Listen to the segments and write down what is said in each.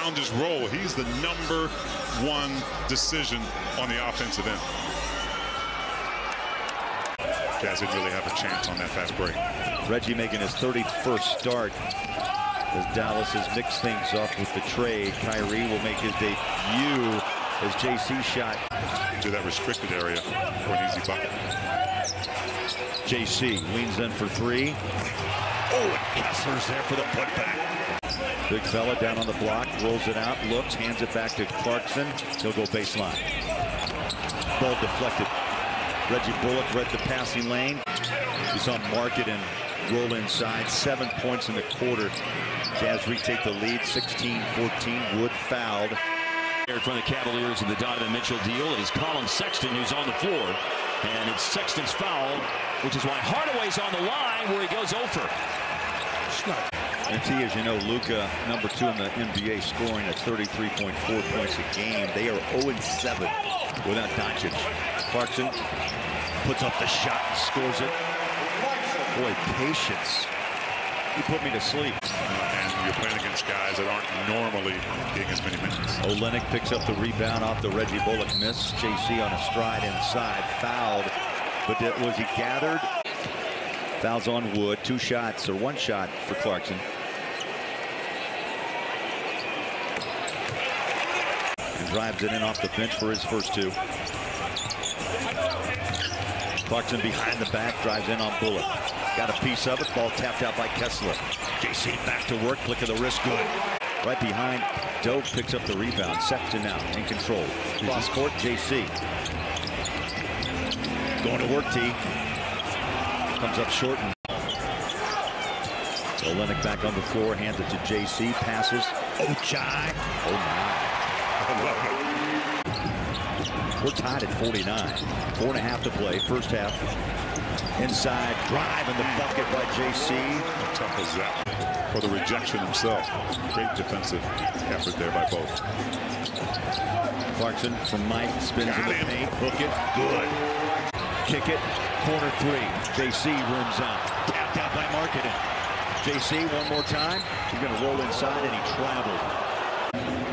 found his role. He's the #1 decision on the offensive end. Jazz didn't really have a chance on that fast break. Reggie making his 31st start as Dallas has mixed things up with the trade. Kyrie will make his debut as JC shot to that restricted area for an easy bucket. JC leans in for 3. Oh, and Kessler's there for the putback. Big fella down on the block, rolls it out, looks, hands it back to Clarkson. He'll go baseline. Ball deflected. Reggie Bullock read the passing lane. He's on market and roll inside. 7 points in the quarter. Jazz retake the lead, 16-14. Wood fouled. From the Cavaliers of the Donovan Mitchell deal, it is Colin Sexton who's on the floor. And it's Sexton's foul, which is why Hardaway's on the line where he goes over. And T, as you know, Luka, #2 in the NBA, scoring at 33.4 points a game. They are 0-7 without Doncic. Clarkson puts up the shot and scores it. Boy, patience. You put me to sleep. And you're playing against guys that aren't normally getting as many minutes. Olynyk picks up the rebound off the Reggie Bullock miss. JC on a stride inside, fouled. But was he gathered? Fouls on Wood. 2 shots, or 1 shot for Clarkson. And drives it in off the bench for his first 2. Clarkson behind the back, drives in on Bullock. Got a piece of it, ball tapped out by Kessler. JC back to work, flick of the wrist, good. Right behind, Dope picks up the rebound. Sexton now in control. Cross court, JC. Going to work, T. Comes up short. Olynyk back on the floor, hands it to JC, passes. Ochai. Oh my. We're tied at 49. 4.5 to play, first half. Inside, drive in the bucket by JC. How tough is that for the rejection himself? Great defensive effort there by both. Clarkson from Mike, spins in the paint, hook it, good. Kick it, corner 3. JC rims out, tapped out by Marketing. JC one more time. He's going to roll inside, and he traveled.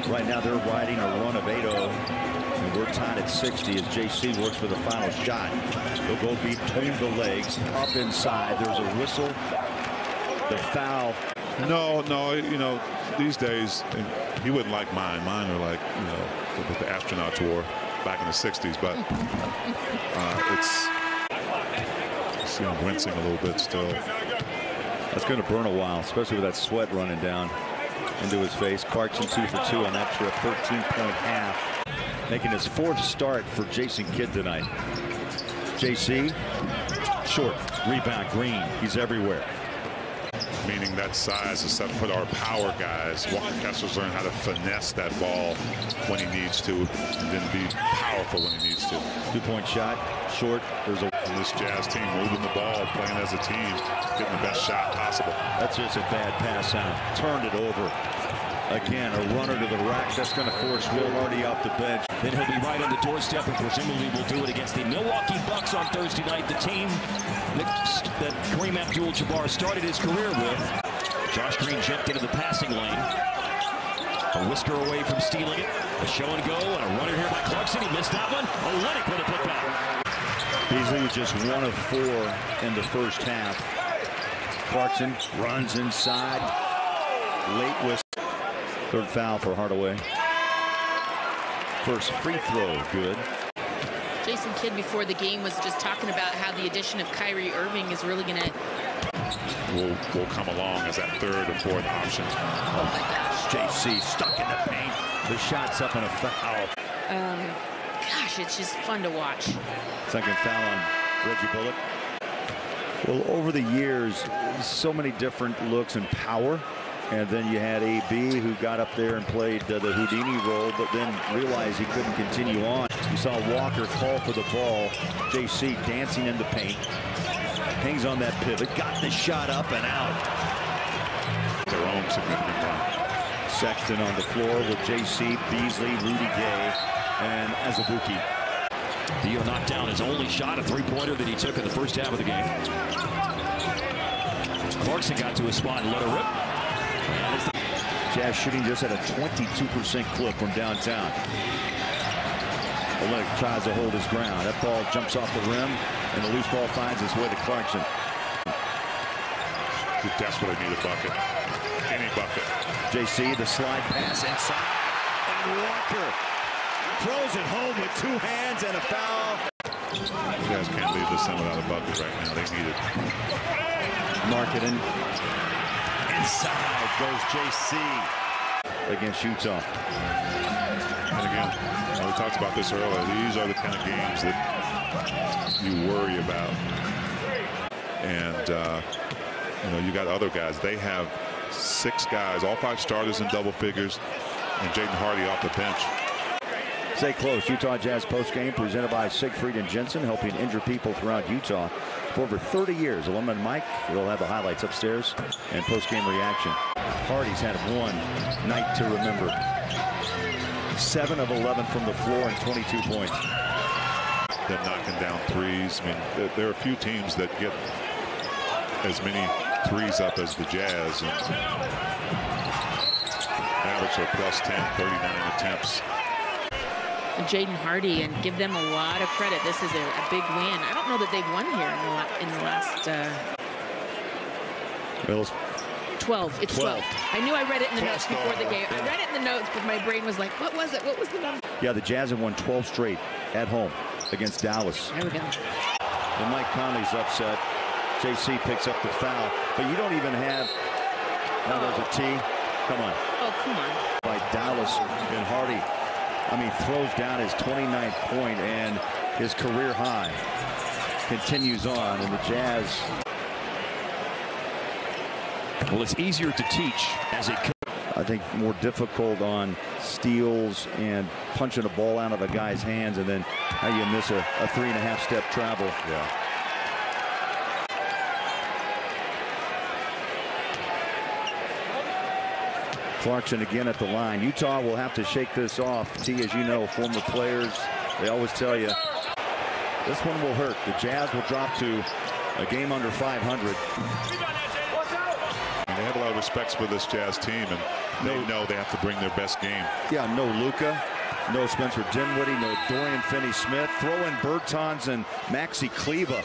Right now they're riding a run of 8-0. And we're tied at 60 as JC works for the final shot. He'll go between the legs, up inside. There's a whistle. The foul. No, you know, these days, he wouldn't like mine. Mine are like, you know, what the astronauts wore back in the 60s. But it's, see him wincing a little bit still. That's going to burn a while, especially with that sweat running down into his face. Clarkson 2 for 2 on that trip, 13-point half. Making his 4th start for Jason Kidd tonight. JC, short, rebound, Green. He's everywhere. Meaning that size is set to put our power guys. Walker Kessler's learned how to finesse that ball when he needs to, and then be powerful when he needs to. 2-point shot, short. There's this Jazz team moving the ball, playing as a team, getting the best shot possible. That's just a bad pass out. Turned it over. Again, a runner to the rack. That's going to force Will Hardy off the bench. Then he'll be right on the doorstep and presumably will do it against the Milwaukee Bucks on Thursday night. The team that Kareem Abdul-Jabbar started his career with. Josh Green jumped into the passing lane. A whisker away from stealing it. A show and go and a runner here by Clarkson. He missed that one. Olynyk with a putback. Beasley was just 1 of 4 in the first half. Clarkson runs inside. Late whistle. 3rd foul for Hardaway. First free throw, good. Jason Kidd before the game was just talking about how the addition of Kyrie Irving is really going to will come along as that 3rd or 4th option. Oh my gosh. JC stuck in the paint. The shot's up and a foul. Gosh, it's just fun to watch. 2nd foul on Reggie Bullock. Well, over the years, so many different looks and power. And then you had AB who got up there and played the Houdini role, but then realized he couldn't continue on. You saw Walker call for the ball. JC dancing in the paint. Hangs on that pivot. Got the shot up and out. Their own significant run. Sexton on the floor with JC, Beasley, Rudy Gay, and Azubuike. Dio knocked down his only shot, a 3-pointer that he took in the first half of the game. Clarkson got to a spot and let her rip. Jazz shooting just at a 22% clip from downtown. Olynyk tries to hold his ground. That ball jumps off the rim, and the loose ball finds its way to Clarkson. You desperately need a bucket. Any bucket. JC, the slide pass inside. And Walker throws it home with two hands and a foul. You guys can't leave this thing without a bucket right now. They need it. Marketing. Inside goes JC against Utah. And again, we talked about this earlier. These are the kind of games that you worry about. And, you got other guys. They have 6 guys, all 5 starters in double figures, and Jaden Hardy off the bench. Stay close. Utah Jazz postgame presented by Siegfried and Jensen, helping injured people throughout Utah for over 30 years. Alumni Mike will have the highlights upstairs and postgame reaction. Hardy's had one night to remember. 7 of 11 from the floor and 22 points. They're knocking down threes. I mean, there are a few teams that get as many threes up as the Jazz. And Mavericks are plus 10, 39 attempts. Jaden Hardy, and give them a lot of credit. This is a big win. I don't know that they've won here in the last 12. It's 12. I knew I read it in the notes before the game. I read it in the notes, but my brain was like, what was it? What was the number? Yeah, the Jazz have won 12 straight at home against Dallas. There we go. And Mike Conley's upset. JC picks up the foul, but you don't even have. Now there's a tee. Come on. Oh, come on. By Dallas, and Hardy, throws down his 29th point and his career high. Continues on, and the Jazz. Well, it's easier to teach as a coach. I think more difficult on steals and punching a ball out of a guy's hands, and then how you miss a 3.5-step travel. Yeah. Clarkson again at the line. Utah will have to shake this off. T, as you know, former players, they always tell you, this one will hurt. The Jazz will drop to a game under 500. And they have a lot of respect for this Jazz team, and they know they have to bring their best game. Yeah, no Luka, no Spencer Dinwiddie, no Dorian Finney-Smith. Throw in Bertans and Maxi Kleber.